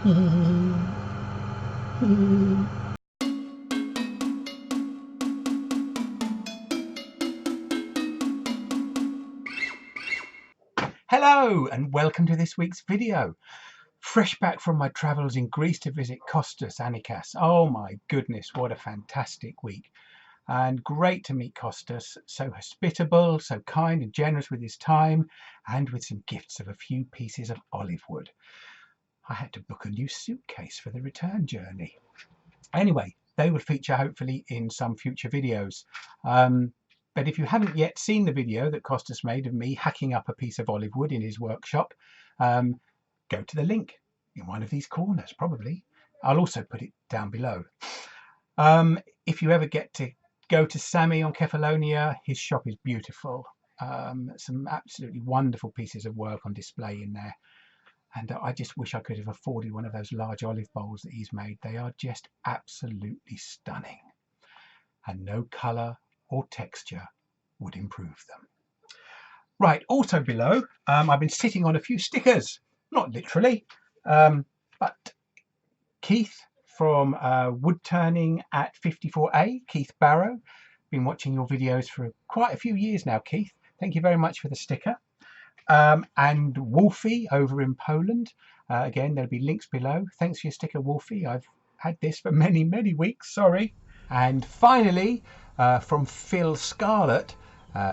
Hello and welcome to this week's video. Fresh back from my travels in Greece to visit Kostas Anikas. Oh my goodness, what a fantastic week. And great to meet Kostas, so hospitable, so kind and generous with his time, and with some gifts of a few pieces of olive wood. I had to book a new suitcase for the return journey. Anyway, they will feature hopefully in some future videos. But if you haven't yet seen the video that Kostas made of me hacking up a piece of olive wood in his workshop, go to the link in one of these corners, probably. I'll also put it down below. If you ever get to go to Sami on Kefalonia, his shop is beautiful. Some absolutely wonderful pieces of work on display in there. And I just wish I could have afforded one of those large olive bowls that he's made. They are just absolutely stunning. And no colour or texture would improve them. Right, also below, I've been sitting on a few stickers, not literally, but Keith from Woodturning at 54A, Keith Barrow, been watching your videos for quite a few years now, Keith. Thank you very much for the sticker. And Wolfie over in Poland, again, there'll be links below. Thanks for your sticker, Wolfie. I've had this for many, many weeks, sorry. And finally, from Phil Scarlett,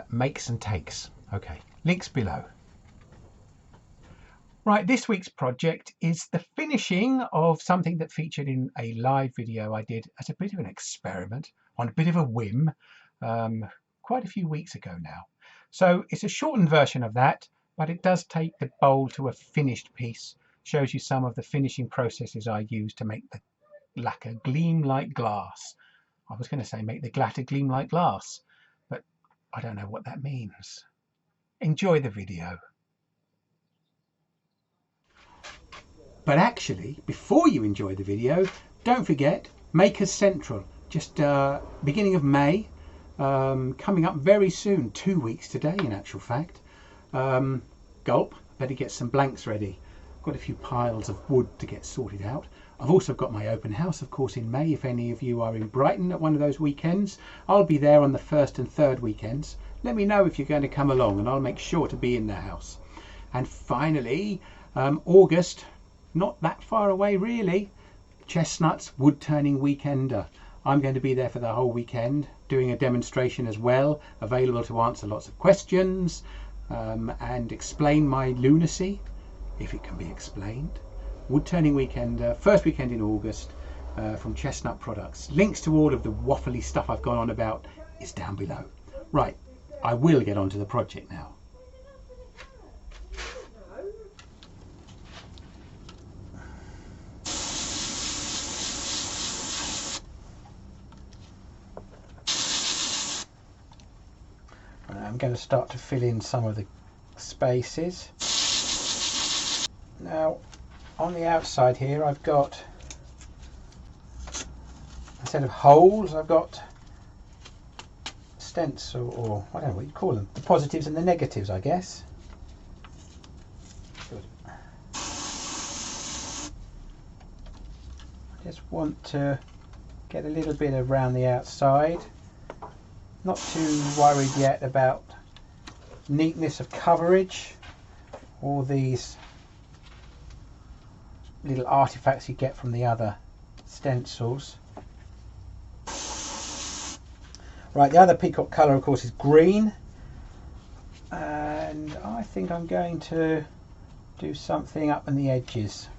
Makes and Takes. Okay, links below. Right, this week's project is the finishing of something that featured in a live video I did as a bit of an experiment, on a bit of a whim, quite a few weeks ago now. So it's a shortened version of that, but it does take the bowl to a finished piece, shows you some of the finishing processes I used to make the lacquer gleam like glass. I was going to say make the glitter gleam like glass, but I don't know what that means. Enjoy the video. But actually, before you enjoy the video, don't forget Makers Central, just beginning of May, coming up very soon, 2 weeks today in actual fact. Gulp, better get some blanks ready. Got a few piles of wood to get sorted out. I've also got my open house, of course, in May. If any of you are in Brighton at one of those weekends, I'll be there on the 1st and 3rd weekends. Let me know if you're going to come along and I'll make sure to be in the house. And finally, August, not that far away really, Chestnut's Woodturning Weekender. I'm going to be there for the whole weekend, doing a demonstration as well, available to answer lots of questions and explain my lunacy, if it can be explained. Woodturning Weekend, first weekend in August, from Chestnut Products. Links to all of the waffly stuff I've gone on about is down below. Right, I will get on to the project now. I'm going to start to fill in some of the spaces. Now, on the outside here, I've got, instead of holes, I've got stencil, or I don't know what you call them, the positives and the negatives, I guess. Good. I just want to get a little bit around the outside. Not too worried yet about neatness of coverage or these little artifacts you get from the other stencils. Right, the other Peacock colour of course is green, and I think I'm going to do something up in the edges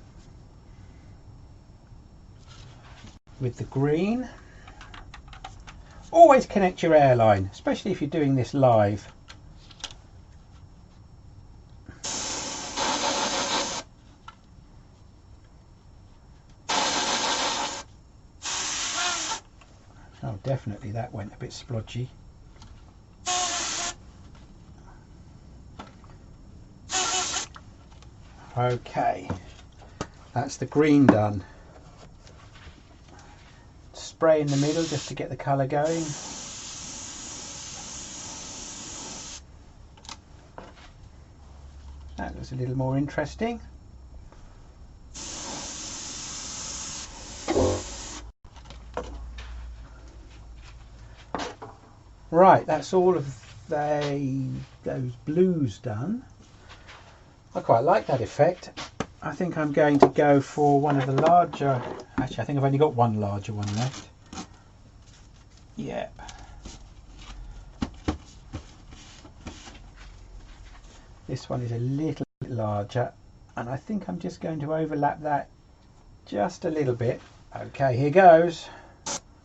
with the green. Always connect your airline, especially if you're doing this live. Oh, definitely that went a bit splodgy. Okay, that's the green done. Spray in the middle just to get the colour going. That looks a little more interesting. Right, that's all of those blues done. I quite like that effect. I think I'm going to go for one of the larger, actually I think I've only got one larger one left. Yeah. This one is a little bit larger, and I think I'm just going to overlap that just a little bit. Okay, here goes.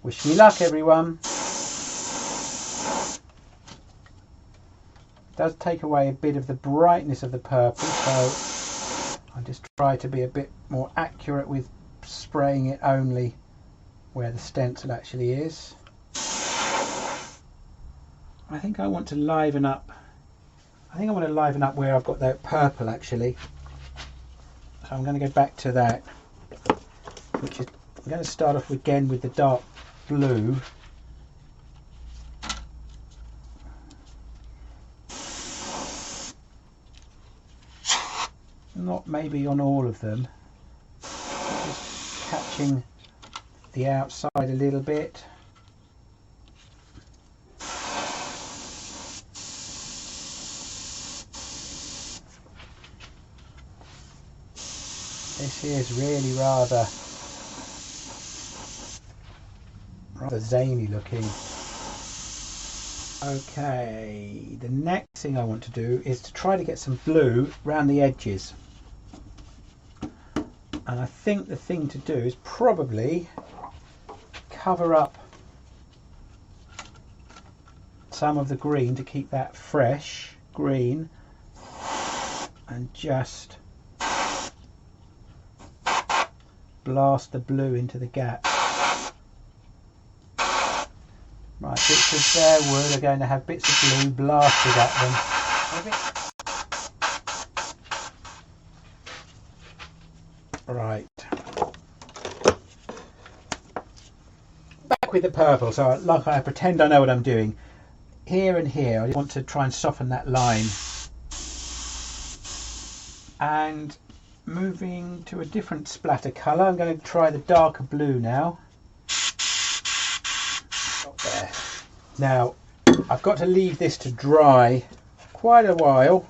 Wish me luck, everyone. It does take away a bit of the brightness of the purple, so I'll just try to be a bit more accurate with spraying it only where the stencil actually is. I think I want to liven up. I think I want to liven up where I've got that purple actually. So I'm going to go back to that, which is, I'm going to start off again with the dark blue. Not maybe on all of them, just catching the outside a little bit. This is really rather zany looking. Okay, the next thing I want to do is to try to get some blue around the edges. And I think the thing to do is probably cover up some of the green to keep that fresh green, and just blast the blue into the gap. Right, bits of bare wood are going to have bits of blue blasted at them. Right. Back with the purple, so like I pretend I know what I'm doing. Here and here, I want to try and soften that line. And moving to a different splatter colour, I'm going to try the darker blue now. There. Now, I've got to leave this to dry quite a while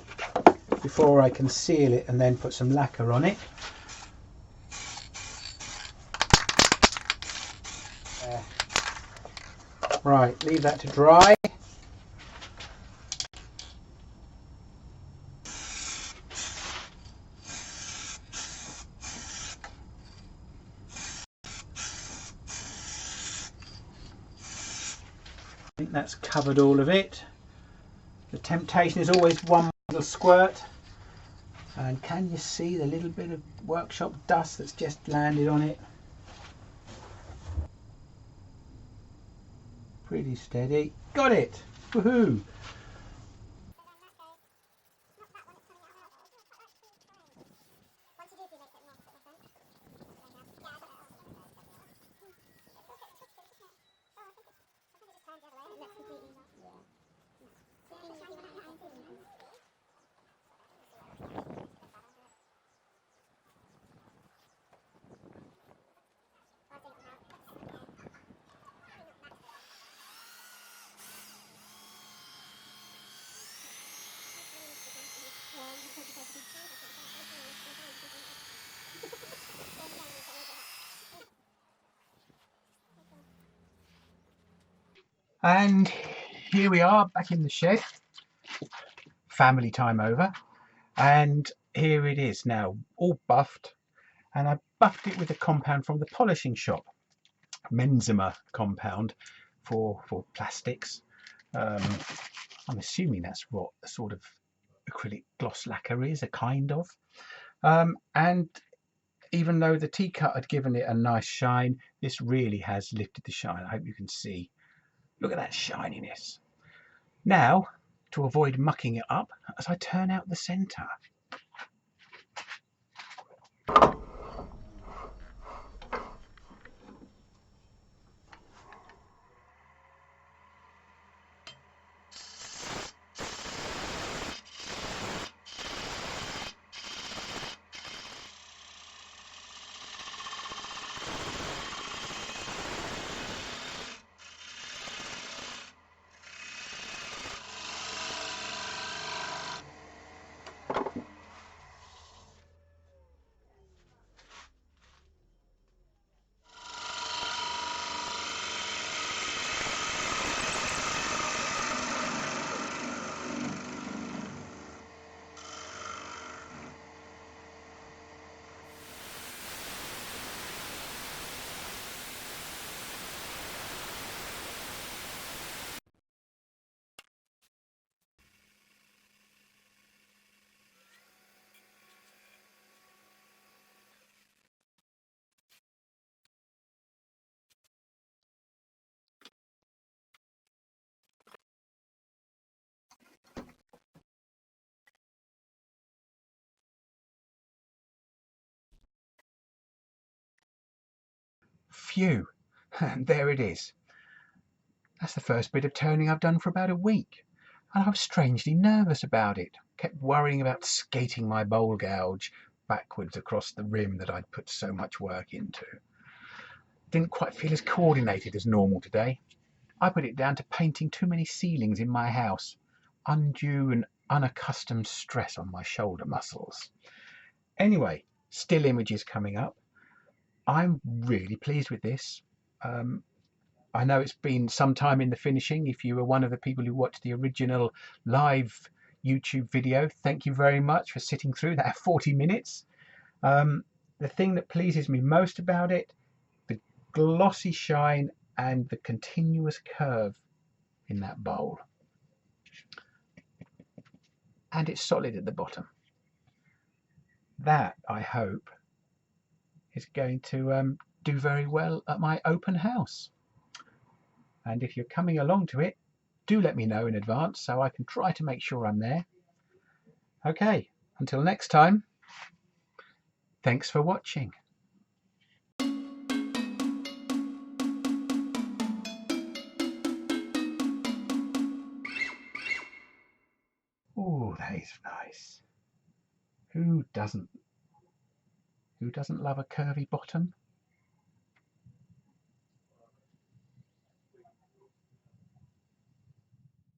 before I can seal it and then put some lacquer on it. There. Right, leave that to dry. I think that's covered all of it. The temptation is always one little squirt, and can you see the little bit of workshop dust that's just landed on it? Pretty steady. Got it! Woohoo! And here we are back in the shed, family time over, and here it is now all buffed, and I buffed it with a compound from the polishing shop, Menzima compound for plastics. I'm assuming that's what a sort of acrylic gloss lacquer is, a kind of, and even though the tea cut had given it a nice shine, this really has lifted the shine. I hope you can see. Look at that shininess. Now, to avoid mucking it up, as I turn out the centre. Phew, and there it is. That's the first bit of turning I've done for about a week, and I was strangely nervous about it. Kept worrying about skating my bowl gouge backwards across the rim that I'd put so much work into. Didn't quite feel as coordinated as normal today. I put it down to painting too many ceilings in my house. Undue and unaccustomed stress on my shoulder muscles. Anyway, still images coming up. I'm really pleased with this. I know it's been some time in the finishing. If you were one of the people who watched the original live YouTube video, thank you very much for sitting through that 40 minutes. The thing that pleases me most about it, the glossy shine and the continuous curve in that bowl. And it's solid at the bottom. That, I hope, is going to do very well at my open house. And if you're coming along to it, do let me know in advance so I can try to make sure I'm there. Okay, until next time, thanks for watching. Oh, that is nice. Who doesn't love a curvy bottom?